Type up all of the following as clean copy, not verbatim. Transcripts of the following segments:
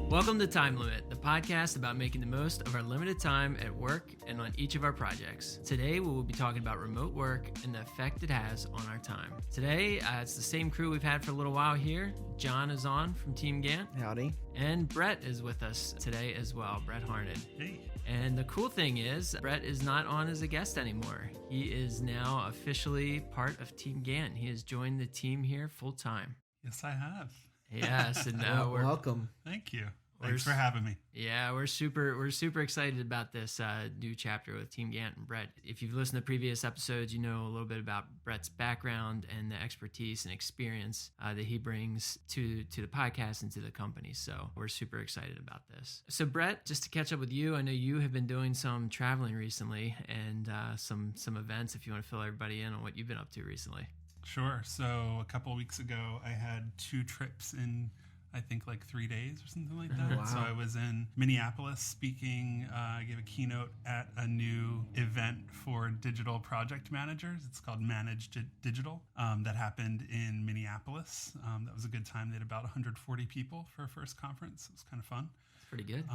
Welcome to Time Limit, the podcast about making the most of our limited time at work and on each of our projects. Today, we will be talking about remote work and the effect it has on our time. Today, it's the same crew we've had for a little while here. John is on from Team Gantt. Howdy. And Brett is with us today as well, Brett Harned. Hey. And the cool thing is, Brett is not on as a guest anymore. He is now officially part of Team Gantt. He has joined the team here full time. Yes, I have. Yes, and now welcome. Thank you. Thanks for having me. Yeah, we're super excited about this new chapter with Team Gantt and Brett. If you've listened to previous episodes, you know a little bit about Brett's background and the expertise and experience that he brings to the podcast and to the company. So we're super excited about this. So Brett, just to catch up with you, I know you have been doing some traveling recently and some events. If you want to fill everybody in on what you've been up to recently. Sure. So a couple of weeks ago, I had 2 trips in I think like 3 days or something like that. Wow. So I was in Minneapolis speaking. I gave a keynote at a new event for digital project managers. It's called Manage Digital. That happened in Minneapolis. That was a good time. They had about 140 people for a first conference. It was kind of fun. Pretty good.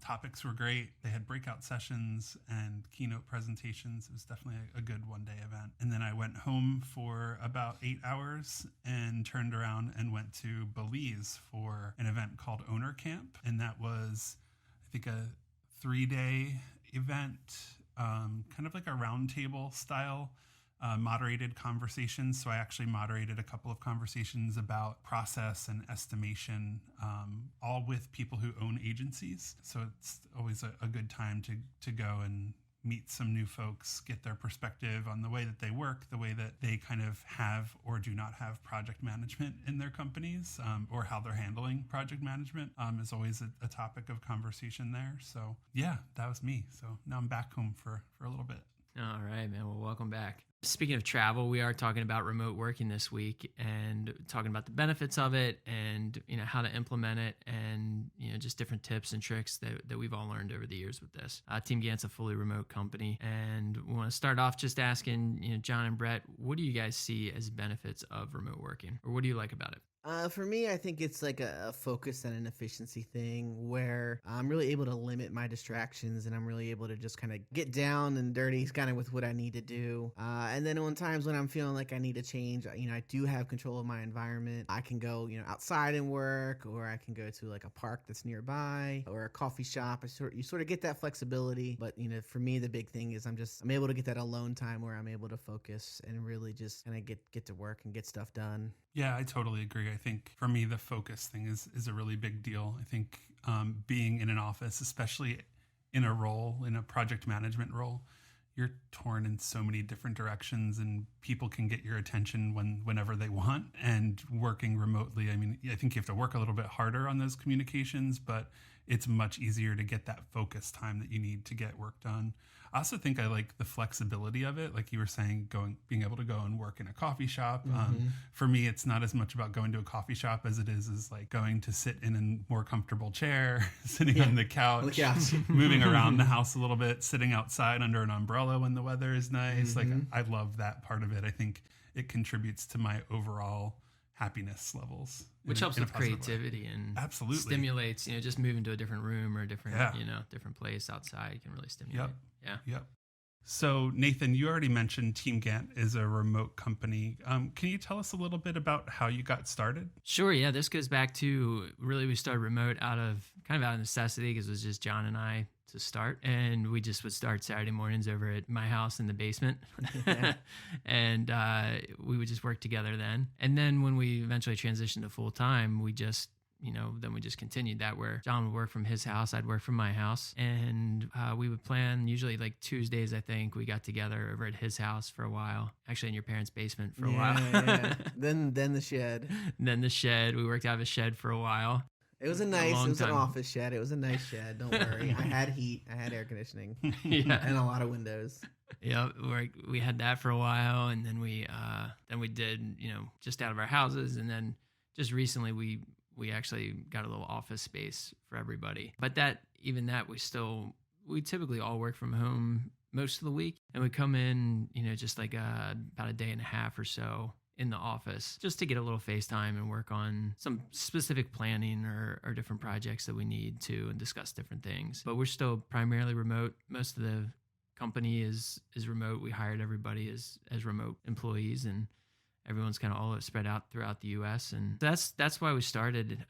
Topics were great. They had breakout sessions and keynote presentations. It was definitely a good one-day event. And then I went home for about 8 hours and turned around and went to Belize for an event called Owner Camp. And that was, I think, a 3-day event, kind of like a roundtable style moderated conversations. So I actually moderated a couple of conversations about process and estimation, all with people who own agencies. So it's always a good time to go and meet some new folks, get their perspective on the way that they work, the way that they kind of have or do not have project management in their companies, or how they're handling project management is always a topic of conversation there. So yeah, that was me. So now I'm back home for a little bit. All right, man. Well, welcome back. Speaking of travel, we are talking about remote working this week and talking about the benefits of it and, how to implement it and, just different tips and tricks that we've all learned over the years with this. Team Gantt's a fully remote company, and we want to start off just asking, John and Brett, what do you guys see as benefits of remote working, or what do you like about it? For me, I think it's like a focus and an efficiency thing where I'm really able to limit my distractions and I'm really able to just kind of get down and dirty kind of with what I need to do. And then on times when I'm feeling like I need to change, I do have control of my environment. I can go, outside and work, or I can go to like a park that's nearby or a coffee shop. You sort of get that flexibility. But, for me, the big thing is I'm able to get that alone time where I'm able to focus and really just kind of get to work and get stuff done. Yeah, I totally agree. I think for me, the focus thing is a really big deal. I think being in an office, especially in a project management role, you're torn in so many different directions and people can get your attention whenever they want. And working remotely, I think you have to work a little bit harder on those communications, but it's much easier to get that focus time that you need to get work done. I also think I like the flexibility of it. Like you were saying, being able to go and work in a coffee shop. Mm-hmm. For me, it's not as much about going to a coffee shop as it is like going to sit in a more comfortable chair, sitting on the couch, moving around the house a little bit, sitting outside under an umbrella when the weather is nice. Mm-hmm. Like I love that part of it. I think it contributes to my overall happiness levels. Which helps with creativity and absolutely stimulates, just moving to a different room or a different, different place outside can really stimulate. Yep. So Nathan, you already mentioned Team Gantt is a remote company. Can you tell us a little bit about how you got started? Sure. Yeah. This goes back to really, we started remote out of necessity because it was just John and I to start. And we just would start Saturday mornings over at my house in the basement. And we would just work together then. And then when we eventually transitioned to full time, we just continued that where John would work from his house, I'd work from my house. And we would plan usually like Tuesdays, I think we got together over at his house for a while, actually in your parents' basement for a while. Yeah. Then the shed. Then the shed. We worked out of a shed for a while. It was an office shed. It was a nice shed. Don't worry. I had heat. I had air conditioning. Yeah. And a lot of windows. Yeah, we had that for a while, and then we did, just out of our houses, and then just recently we actually got a little office space for everybody. But we typically all work from home most of the week, and we come in, just like about a day and a half or so in the office just to get a little FaceTime and work on some specific planning or different projects that we need to and discuss different things. But we're still primarily remote. Most of the company is remote. We hired everybody as remote employees, and everyone's kind of all spread out throughout the U.S. And that's why we started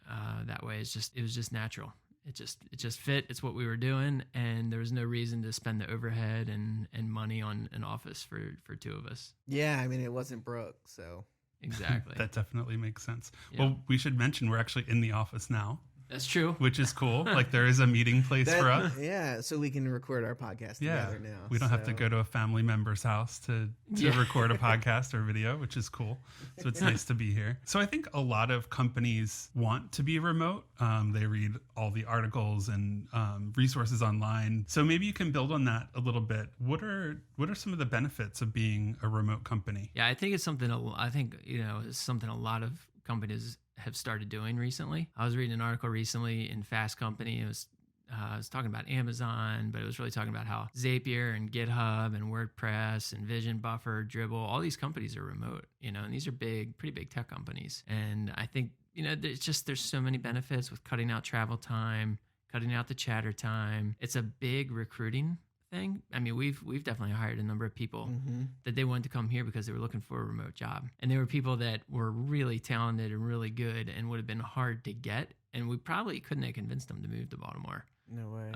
that way. It was just natural. It just fit. It's what we were doing, and there was no reason to spend the overhead and money on an office for two of us. Yeah, I mean, it wasn't broke, so. Exactly. That definitely makes sense. Yeah. Well, we should mention we're actually in the office now. That's true. Which is cool. Like there is a meeting place for us. Yeah, so we can record our podcast together now. We don't have to go to a family member's house to record a podcast or video, which is cool. So it's nice to be here. So I think a lot of companies want to be remote. They read all the articles and resources online. So maybe you can build on that a little bit. What are some of the benefits of being a remote company? Yeah, I think it's something it's something a lot of companies have started doing recently. I was reading an article recently in Fast Company. It was talking about Amazon, but it was really talking about how Zapier and GitHub and WordPress and Vision Buffer, Dribble, all these companies are remote, and these are pretty big tech companies. And I think, there's so many benefits with cutting out travel time, cutting out the chatter time. It's a big recruiting thing. I mean, we've definitely hired a number of people that they wanted to come here because they were looking for a remote job. And they were people that were really talented and really good and would have been hard to get. And we probably couldn't have convinced them to move to Baltimore. No way.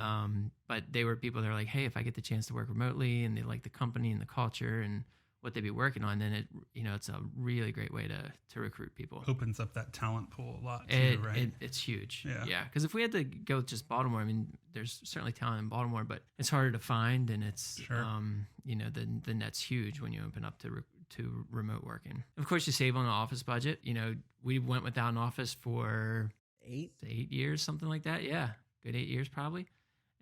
But they were people that are like, hey, if I get the chance to work remotely and they like the company and the culture and what they'd be working on, then it's a really great way to recruit people. Opens up that talent pool a lot too, right? It's huge. Yeah. Because if we had to go with just Baltimore, I mean, there's certainly talent in Baltimore, but it's harder to find, and it's Sure. The net's huge when you open up to remote working. Of course, you save on the office budget. We went without an office for 8 years, something like that. Yeah, good 8 years probably.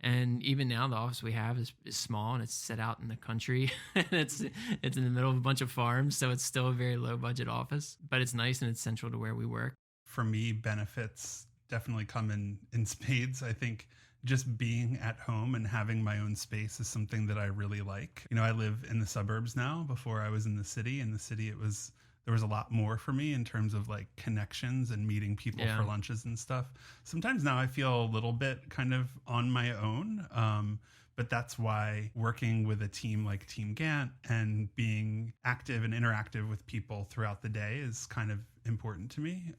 And even now, the office we have is small, and it's set out in the country. And it's in the middle of a bunch of farms, so it's still a very low budget office. But it's nice, and it's central to where we work. For me, benefits definitely come in spades. I think just being at home and having my own space is something that I really like. I live in the suburbs now. Before I was in the city. In the city, there was a lot more for me in terms of like connections and meeting people for lunches and stuff. Sometimes now I feel a little bit kind of on my own. But that's why working with a team like Team Gantt and being active and interactive with people throughout the day is kind of important to me.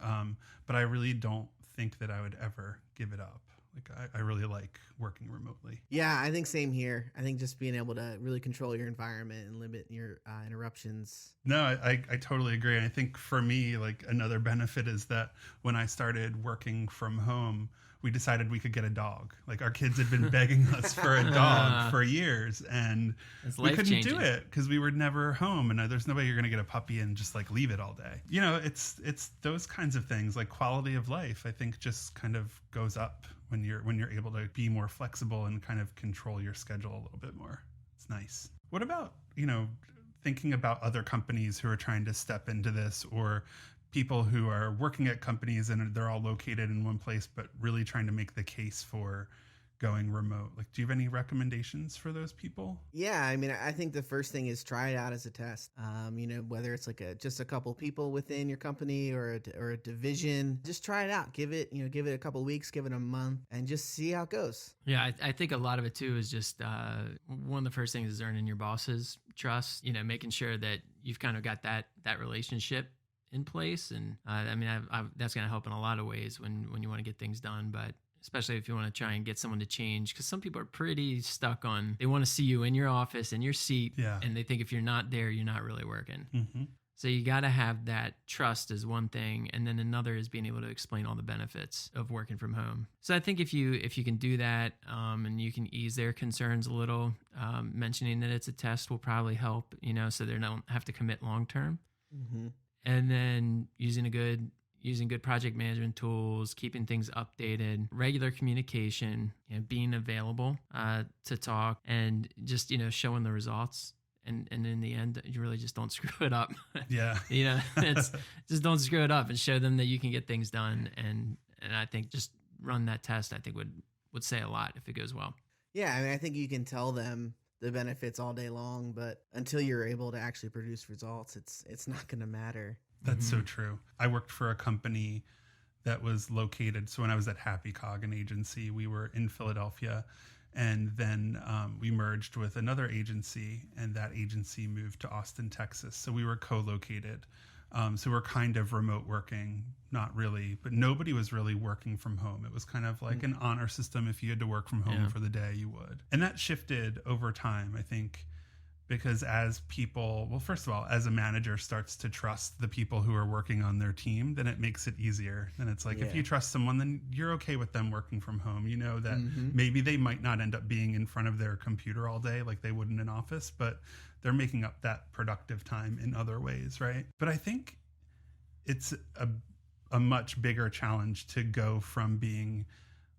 But I really don't think that I would ever give it up. Like I really like working remotely. Yeah, I think same here. I think just being able to really control your environment and limit your interruptions. No, I totally agree. I think for me, like another benefit is that when I started working from home, we decided we could get a dog. Like our kids had been begging us for a dog for years, and we couldn't do it because we were never home. And there's no way you're going to get a puppy and just like leave it all day. It's those kinds of things, like quality of life, I think just kind of goes up when you're able to be more flexible and kind of control your schedule a little bit more. It's nice. What about, thinking about other companies who are trying to step into this, or people who are working at companies and they're all located in one place, but really trying to make the case for going remote? Like, do you have any recommendations for those people? Yeah, I mean, I think the first thing is try it out as a test. Whether it's like just a couple people within your company or a division, just try it out. Give it a couple weeks, give it a month, and just see how it goes. Yeah, I think a lot of it too is just one of the first things is earning your boss's trust. Making sure that you've kind of got that relationship in place, and that's going to help in a lot of ways when you want to get things done, but especially if you want to try and get someone to change, because some people are pretty stuck on, they want to see you in your office, in your seat, and they think if you're not there, you're not really working. Mm-hmm. So you got to have that trust is one thing, and then another is being able to explain all the benefits of working from home. So I think if you can do that, and you can ease their concerns a little, mentioning that it's a test will probably help, so they don't have to commit long term. Mm-hmm. And then using good project management tools, keeping things updated, regular communication, being available to talk, and just showing the results. And in the end, you really just don't screw it up. Yeah. It's just don't screw it up and show them that you can get things done. And I think just run that test, I think would say a lot if it goes well. Yeah, I mean, I think you can tell them the benefits all day long, but until you're able to actually produce results, it's not going to matter. That's so true. I worked for a company that was located. So when I was at Happy Cog, an agency, we were in Philadelphia, and then we merged with another agency, and that agency moved to Austin, Texas. So we were co-located. So we're kind of remote working, not really, but nobody was really working from home. It was kind of like an honor system. If you had to work from home for the day, you would. And that shifted over time, I think, because as people, well, first of all, as a manager starts to trust the people who are working on their team, then it makes it easier. Then it's like, if you trust someone, then you're okay with them working from home. You know that maybe they might not end up being in front of their computer all day like they would in an office, but they're making up that productive time in other ways, right? But I think it's a much bigger challenge to go from being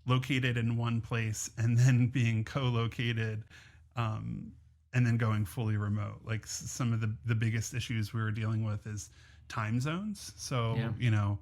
located in one place and then being co-located, and then going fully remote. Like some of the biggest issues we were dealing with is time zones. So, you know,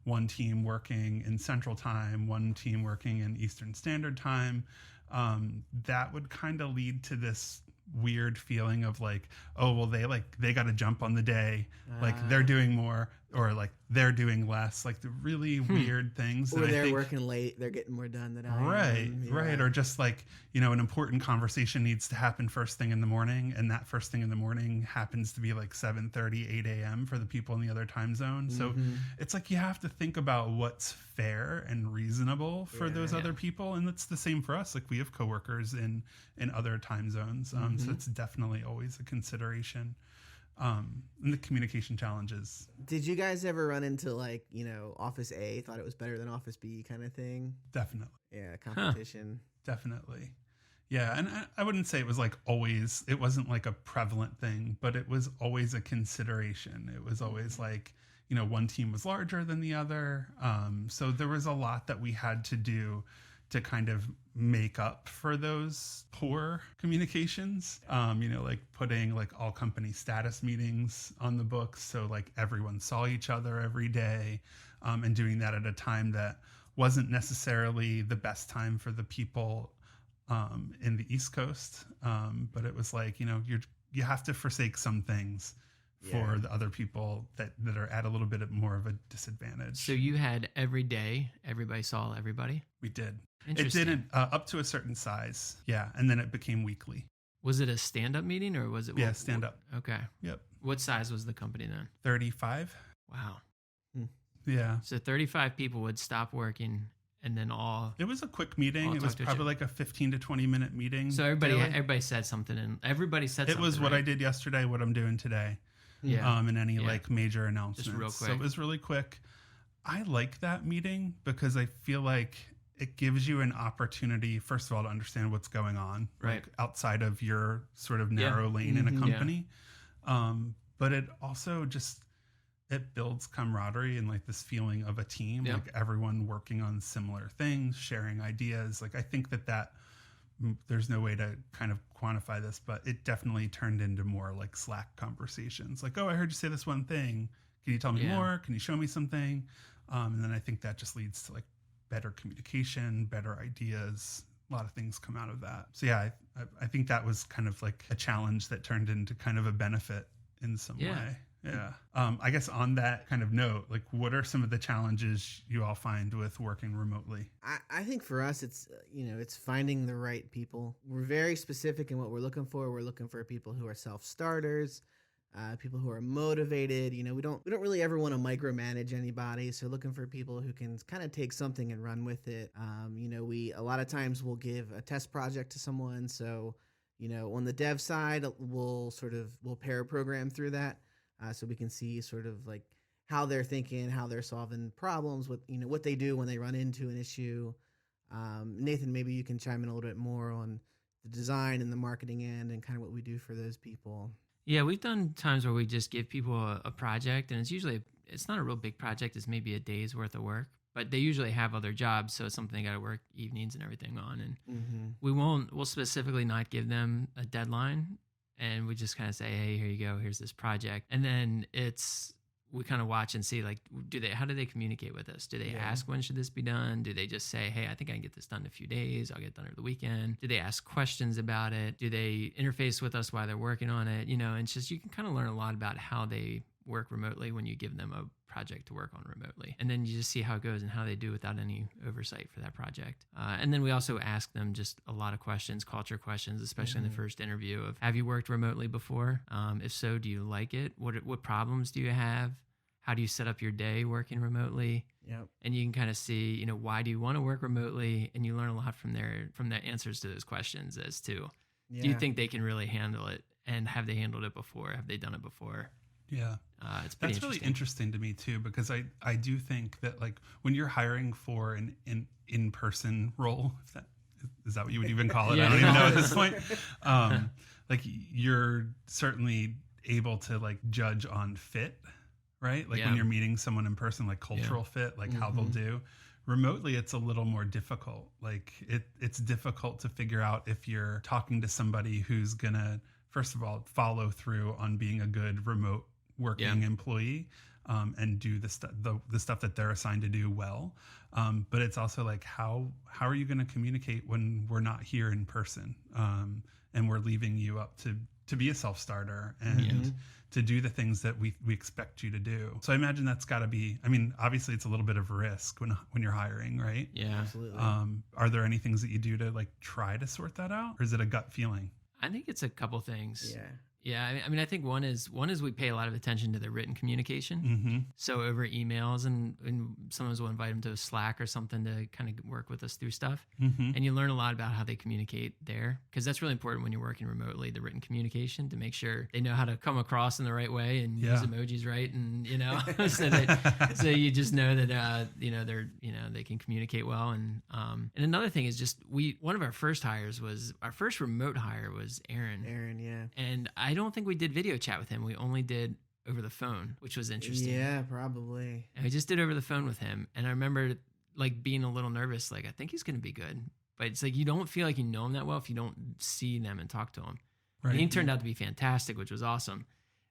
one team working in Central Time, one team working in Eastern Standard Time. That would kind of lead to this weird feeling of like, oh, well, they got to jump on the day. Like they're doing more, or like they're doing less, like the really weird things. Or they're working late, they're getting more done than I am. Right. Or just like, you know, an important conversation needs to happen first thing in the morning, and that first thing in the morning happens to be like 7:30, 8 a.m. for the people in the other time zone. So it's like you have to think about what's fair and reasonable for those other people. And that's the same for us. Like we have coworkers in other time zones. So it's definitely always a consideration. And the communication challenges. Did you guys ever run into like, you know, Office A thought it was better than Office B kind of thing? Definitely. Yeah, competition. Definitely. Yeah, and I wouldn't say it was like always, it wasn't like a prevalent thing, but it was always a consideration. It was always like, you know, one team was larger than the other. So there was a lot that we had to do to kind of make up for those poor communications, you know, like putting like all company status meetings on the books. So like everyone saw each other every day, and doing that at a time that wasn't necessarily the best time for the people in the East Coast. But it was like, you know, you have to forsake some things for the other people that are at a little bit more of a disadvantage. So you had every day, everybody saw everybody? We did. It didn't up to a certain size. Yeah. And then it became weekly. Was it a stand-up meeting or was it? Yeah, stand-up. Okay. Yep. What size was the company then? 35. Wow. Yeah. So 35 people would stop working and then all... It was a quick meeting. It was probably like a 15 to 20 minute meeting. So everybody said something and everybody said something. It was what I did yesterday, what I'm doing today. Yeah. And any like major announcements. Just real quick. So it was really quick. I like that meeting because I feel like it gives you an opportunity, first of all, to understand what's going on, like outside of your sort of narrow lane in a company. But it also it builds camaraderie and like this feeling of a team, like everyone working on similar things, sharing ideas. Like I think that there's no way to kind of quantify this, but it definitely turned into more like Slack conversations. Like, oh, I heard you say this one thing. Can you tell me more? Can you show me something? And then I think that just leads to like better communication, better ideas. A lot of things come out of that. So yeah, I think that was kind of like a challenge that turned into kind of a benefit in some way. Yeah. I guess on that kind of note, like what are some of the challenges you all find with working remotely? I think for us, it's, you know, it's finding the right people. We're very specific in what we're looking for. We're looking for people who are self-starters, people who are motivated. You know, we don't really ever want to micromanage anybody. So looking for people who can kind of take something and run with it. You know, a lot of times we'll give a test project to someone. So, you know, on the dev side, we'll pair a program through that. So we can see sort of like how they're thinking, how they're solving problems, what they do when they run into an issue. Nathan, maybe you can chime in a little bit more on the design and the marketing end and kind of what we do for those people. Yeah, we've done times where we just give people a project, and it's not a real big project. It's maybe a day's worth of work, but they usually have other jobs, so it's something they got to work evenings and everything on. And we'll specifically not give them a deadline. And we just kind of say, hey, here you go. Here's this project. And then we kind of watch and see, like, how do they communicate with us? Do they ask, when should this be done? Do they just say, hey, I think I can get this done in a few days. I'll get it done over the weekend. Do they ask questions about it? Do they interface with us while they're working on it? You know, and it's just, you can kind of learn a lot about how they work remotely when you give them a project to work on remotely. And then you just see how it goes and how they do without any oversight for that project. And then we also ask them just a lot of questions, culture questions, especially in the first interview of, have you worked remotely before? If so, do you like it? What problems do you have? How do you set up your day working remotely? Yep. And you can kind of see, you know, why do you want to work remotely? And you learn a lot from the answers to those questions as to, do you think they can really handle it? And have they handled it before? Have they done it before? Yeah. It's pretty That's really interesting to me too, because I do think that, like, when you're hiring for an in-person role, is that what you would even call it? Yeah. I don't even know at this point. Like, you're certainly able to, like, judge on fit, right? Like when you're meeting someone in person, like cultural fit, like how they'll do. Remotely, it's a little more difficult. Like it's difficult to figure out if you're talking to somebody who's gonna, first of all, follow through on being a good remote working employee, and do the stuff that they're assigned to do well. But it's also like, how are you going to communicate when we're not here in person, and we're leaving you up to be a self-starter and to do the things that we expect you to do. So I imagine that's got to be, I mean, obviously it's a little bit of a risk when you're hiring, right? Yeah, absolutely. Are there any things that you do to, like, try to sort that out, or is it a gut feeling? I think it's a couple things. Yeah. Yeah, I mean, I think one is we pay a lot of attention to the written communication. Mm-hmm. So over emails, and sometimes we'll invite them to a Slack or something to kind of work with us through stuff. Mm-hmm. And you learn a lot about how they communicate there, because that's really important when you're working remotely, the written communication, to make sure they know how to come across in the right way and use emojis right, and so you just know that they can communicate well. And another thing is just one of our first remote hire was Aaron. Yeah. And I don't think we did video chat with him. We only did over the phone, which was interesting. Yeah, probably. And we just did over the phone with him. And I remember, like, being a little nervous, like, I think he's going to be good. But it's like, you don't feel like you know him that well if you don't see them and talk to him. Right. And he turned out to be fantastic, which was awesome.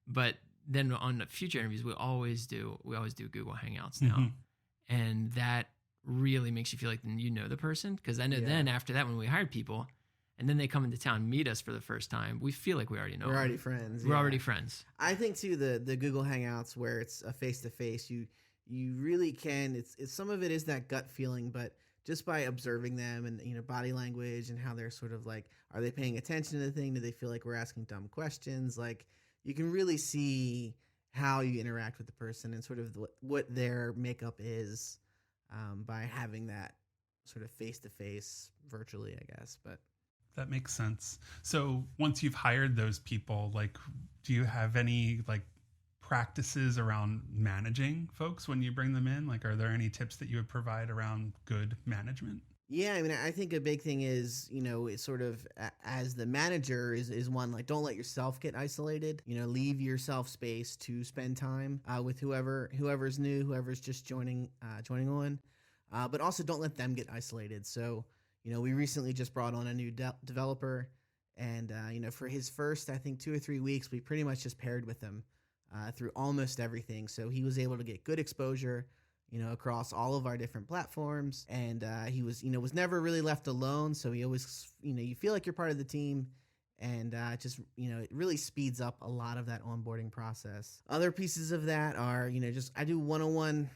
But then on the future interviews, we always do Google Hangouts now. Mm-hmm. And that really makes you feel like you know the person. Because I know then after that, when we hired people, and then they come into town and meet us for the first time, we feel like we already know them. We're already friends. We're already friends. I think too, the Google Hangouts where it's a face-to-face, you really can, it's some of it is that gut feeling, but just by observing them and, you know, body language and how they're sort of like, are they paying attention to the thing? Do they feel like we're asking dumb questions? Like, you can really see how you interact with the person and sort of what their makeup is, by having that sort of face-to-face virtually, I guess. But that makes sense. So once you've hired those people, like, do you have any, like, practices around managing folks when you bring them in? Like, are there any tips that you would provide around good management? Yeah, I mean, I think a big thing is, you know, it's sort of, as the manager is one, like, don't let yourself get isolated. You know, leave yourself space to spend time with whoever's new, whoever's just joining on. But also don't let them get isolated. So, you know, we recently just brought on a new developer, and, you know, for his first, I think 2 or 3 weeks, we pretty much just paired with him through almost everything. So he was able to get good exposure, you know, across all of our different platforms. And he was never really left alone. So he always, you know, you feel like you're part of the team, and just, you know, it really speeds up a lot of that onboarding process. Other pieces of that are, you know, just I do one-on-one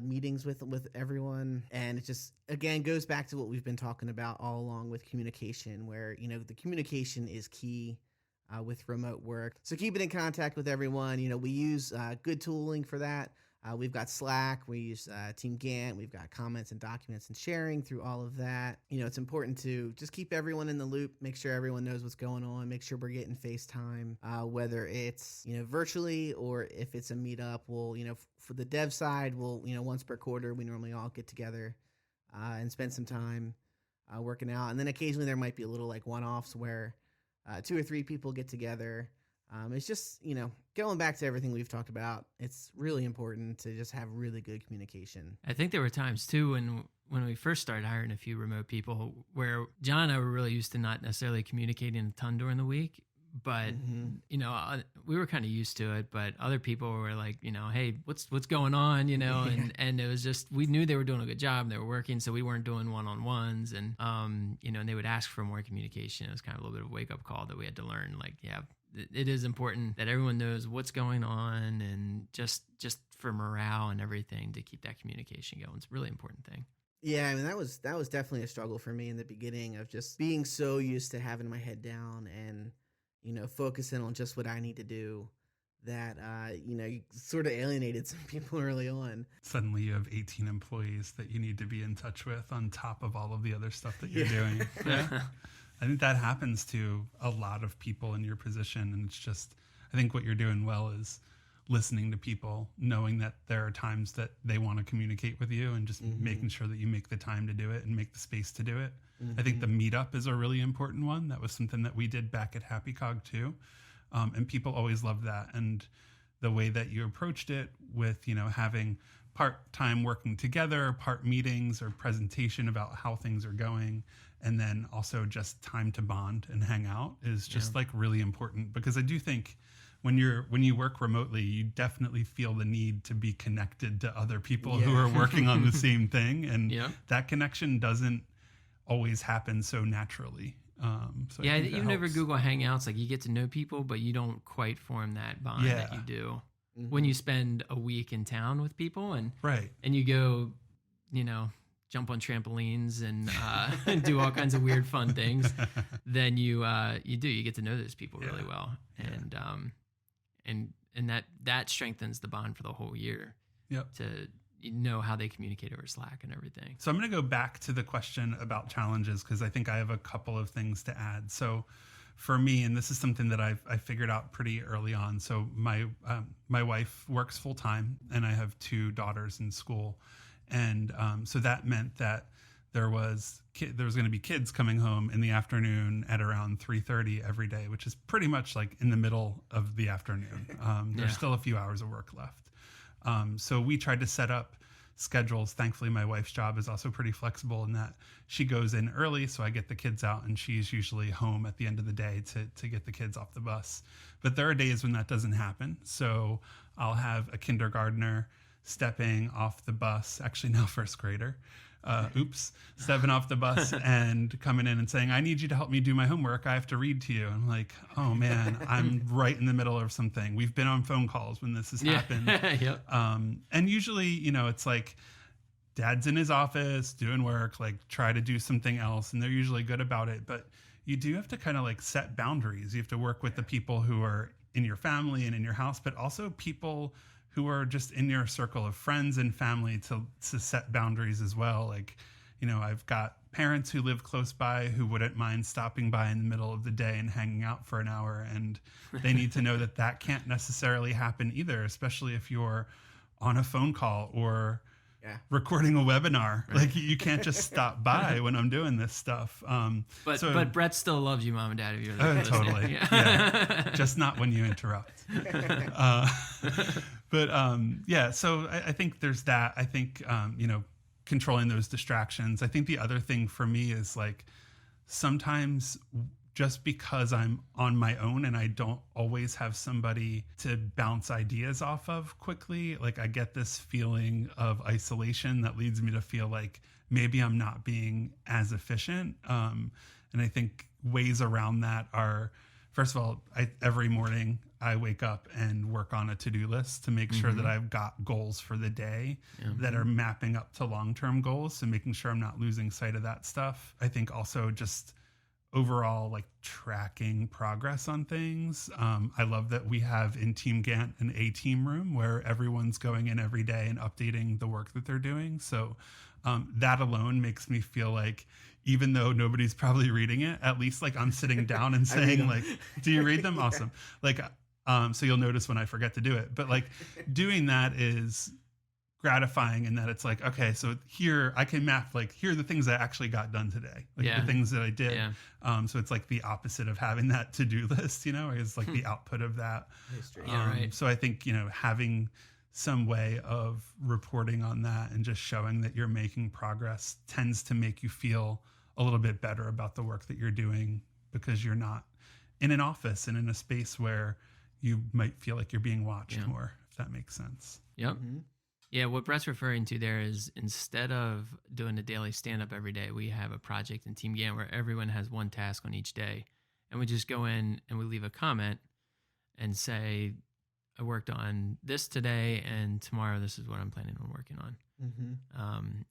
meetings with everyone, and it just, again, goes back to what we've been talking about all along with communication, where, you know, the communication is key with remote work. So keeping in contact with everyone, you know, we use good tooling for that. We've got Slack, we use Team Gantt, we've got comments and documents and sharing through all of that. You know, it's important to just keep everyone in the loop, make sure everyone knows what's going on, make sure we're getting FaceTime, whether it's, you know, virtually or if it's a meetup. We'll, you know, for the dev side, we'll, you know, once per quarter, we normally all get together and spend some time working out. And then occasionally there might be a little like one-offs where 2 or 3 people get together. It's just, you know, going back to everything we've talked about, it's really important to just have really good communication. I think there were times too when we first started hiring a few remote people where John and I were really used to not necessarily communicating a ton during the week, but we were kind of used to it, but other people were like, hey, what's going on, and it was just, we knew they were doing a good job, they were working, so we weren't doing one-on-ones, and and they would ask for more communication. It was kind of a little bit of a wake-up call that we had to learn, like, yeah, it is important that everyone knows what's going on, and just for morale and everything, to keep that communication going. It's a really important thing. Yeah, I mean, that was definitely a struggle for me in the beginning, of just being so used to having my head down and focusing on just what I need to do, that you sort of alienated some people early on. Suddenly you have 18 employees that you need to be in touch with on top of all of the other stuff that you're doing. Yeah. I think that happens to a lot of people in your position, and it's just, I think what you're doing well is listening to people, knowing that there are times that they want to communicate with you, and just making sure that you make the time to do it and make the space to do it. I think the meetup is a really important one. That was something that we did back at Happy Cog too. And people always loved that. And the way that you approached it with, having part-time working together, part meetings or presentation about how things are going, and then also just time to bond and hang out is just like really important, because I do think when you work remotely, you definitely feel the need to be connected to other people who are working on the same thing. And that connection doesn't always happen so naturally. So even over Google Hangouts, like, you get to know people, but you don't quite form that bond that you do when you spend a week in town with people, and you go, jump on trampolines and do all kinds of weird fun things. Then you get to know those people really well, and that strengthens the bond for the whole year. To how they communicate over Slack and everything. So I'm going to go back to the question about challenges, because I think I have a couple of things to add. So for me, and this is something that I figured out pretty early on. So my wife works full time, and I have 2 daughters in school, and so that meant that there was going to be kids coming home in the afternoon at around 3:30 every day, which is pretty much like in the middle of the afternoon. There's still a few hours of work left. So we tried to set up schedules. Thankfully, my wife's job is also pretty flexible in that she goes in early, so I get the kids out, and she's usually home at the end of the day to get the kids off the bus. But there are days when that doesn't happen. So I'll have a kindergartner stepping off the bus, actually now first grader, stepping off the bus and coming in and saying, I need you to help me do my homework. I have to read to you. I'm like, oh man, I'm right in the middle of something. We've been on phone calls when this has happened. And usually, it's like dad's in his office doing work, like try to do something else. And they're usually good about it. But you do have to kind of like set boundaries. You have to work with the people who are in your family and in your house, but also people who are just in your circle of friends and family to set boundaries as well. Like, I've got parents who live close by who wouldn't mind stopping by in the middle of the day and hanging out for an hour. And they need to know that can't necessarily happen either, especially if you're on a phone call or recording a webinar. Like, you can't just stop by when I'm doing this stuff. But Brett still loves you, Mom and Dad, if you're listening. Totally. Yeah. Just not when you interrupt. So I think there's that. I think, controlling those distractions. I think the other thing for me is like, sometimes just because I'm on my own and I don't always have somebody to bounce ideas off of quickly, like I get this feeling of isolation that leads me to feel like maybe I'm not being as efficient. And I think ways around that are, first of all, every morning I wake up and work on a to-do list to make sure that I've got goals for the day that are mapping up to long-term goals. So making sure I'm not losing sight of that stuff. I think also just overall, like, tracking progress on things. I love that we have in Team Gantt an A-team room where everyone's going in every day and updating the work that they're doing. So that alone makes me feel like, even though nobody's probably reading it, at least like I'm sitting down and saying like, do you read them? Awesome. Like, so you'll notice when I forget to do it, but like doing that is gratifying in that it's like, okay, so here I can map, like, here are the things I actually got done today, like the things that I did. So it's like the opposite of having that to-do list, is like the output of that. So I think, having some way of reporting on that and just showing that you're making progress tends to make you feel a little bit better about the work that you're doing, because you're not in an office and in a space where you might feel like you're being watched more, if that makes sense. Yep. Yeah, what Brett's referring to there is instead of doing a daily stand-up every day, we have a project in Team Gantt where everyone has one task on each day. And we just go in and we leave a comment and say, I worked on this today, and tomorrow this is what I'm planning on working on.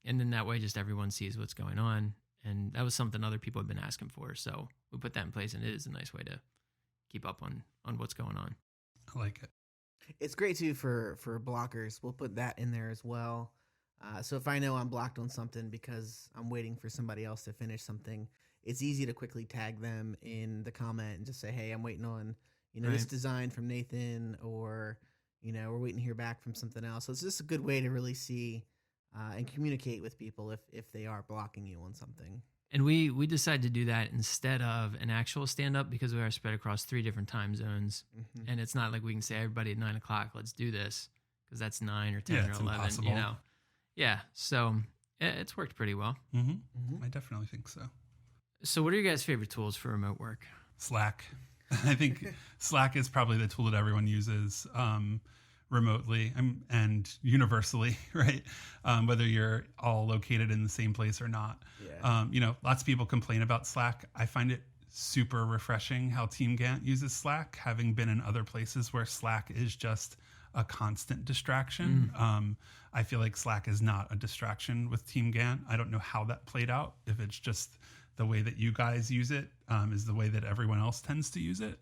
And then that way just everyone sees what's going on. And that was something other people have been asking for. So we put that in place, and it is a nice way to keep up on what's going on. I like it. It's great too for blockers. We'll put that in there as well. So if I know I'm blocked on something because I'm waiting for somebody else to finish something, it's easy to quickly tag them in the comment and just say, hey, I'm waiting on, this design from Nathan, or, we're waiting to hear back from something else. So it's just a good way to really see and communicate with people if they are blocking you on something. And we decided to do that instead of an actual stand-up because we are spread across 3 different time zones. And it's not like we can say, everybody at 9 o'clock, let's do this, because that's 9 or 10 or 11, impossible. Yeah, so it's worked pretty well. I definitely think so. So what are your guys' favorite tools for remote work? Slack. I think Slack is probably the tool that everyone uses remotely and universally, right? Whether you're all located in the same place or not. Lots of people complain about Slack. I find it super refreshing how Team Gantt uses Slack, having been in other places where Slack is just a constant distraction. I feel like Slack is not a distraction with Team Gantt. I don't know how that played out, if it's just the way that you guys use it is the way that everyone else tends to use it.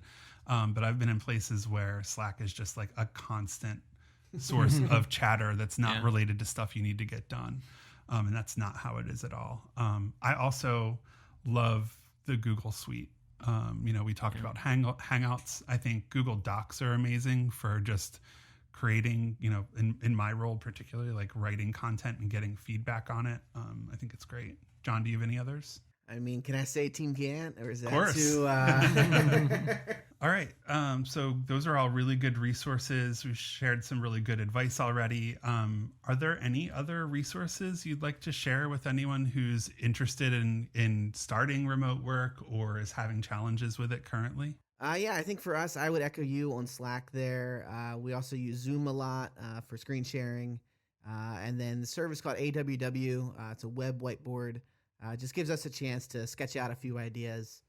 But I've been in places where Slack is just like a constant source of chatter that's not related to stuff you need to get done. And that's not how it is at all. I also love the Google Suite. We talked about Hangouts. I think Google Docs are amazing for just creating, in my role particularly, like writing content and getting feedback on it. I think it's great. John, do you have any others? I mean, can I say Team Gantt, or is that too? All right. So those are all really good resources. We've shared some really good advice already. Are there any other resources you'd like to share with anyone who's interested in starting remote work or is having challenges with it currently? I think for us, I would echo you on Slack there. We also use Zoom a lot for screen sharing. And then the service called AWW, it's a web whiteboard. Just gives us a chance to sketch out a few ideas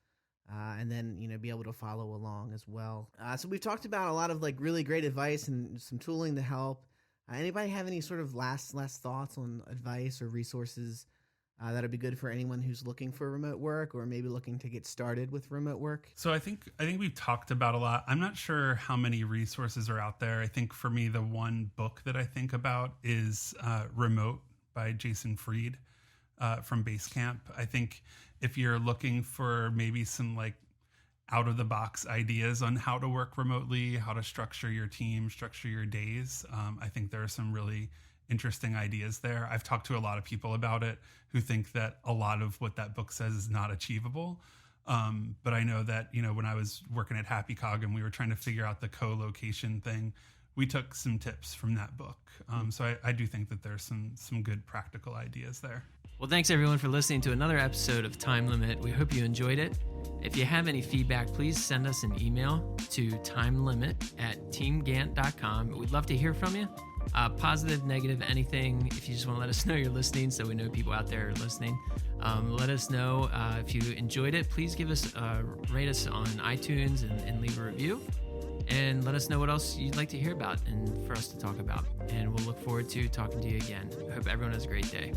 and then, be able to follow along as well. So we've talked about a lot of like really great advice and some tooling to help. Anybody have any sort of last thoughts on advice or resources that would be good for anyone who's looking for remote work or maybe looking to get started with remote work? So I think we've talked about a lot. I'm not sure how many resources are out there. I think for me, the one book that I think about is Remote by Jason Fried. From Basecamp. I think if you're looking for maybe some like out of the box ideas on how to work remotely, how to structure your team, structure your days, I think there are some really interesting ideas there. I've talked to a lot of people about it who think that a lot of what that book says is not achievable. But I know that, when I was working at Happy Cog and we were trying to figure out the colocation thing, we took some tips from that book. So I do think that there's some good practical ideas there. Well, thanks everyone for listening to another episode of Time Limit. We hope you enjoyed it. If you have any feedback, please send us an email to timelimit@teamgantt.com. We'd love to hear from you. Positive, negative, anything. If you just want to let us know you're listening so we know people out there are listening. Let us know if you enjoyed it. Please give us rate us on iTunes and leave a review. And let us know what else you'd like to hear about and for us to talk about. And we'll look forward to talking to you again. I hope everyone has a great day.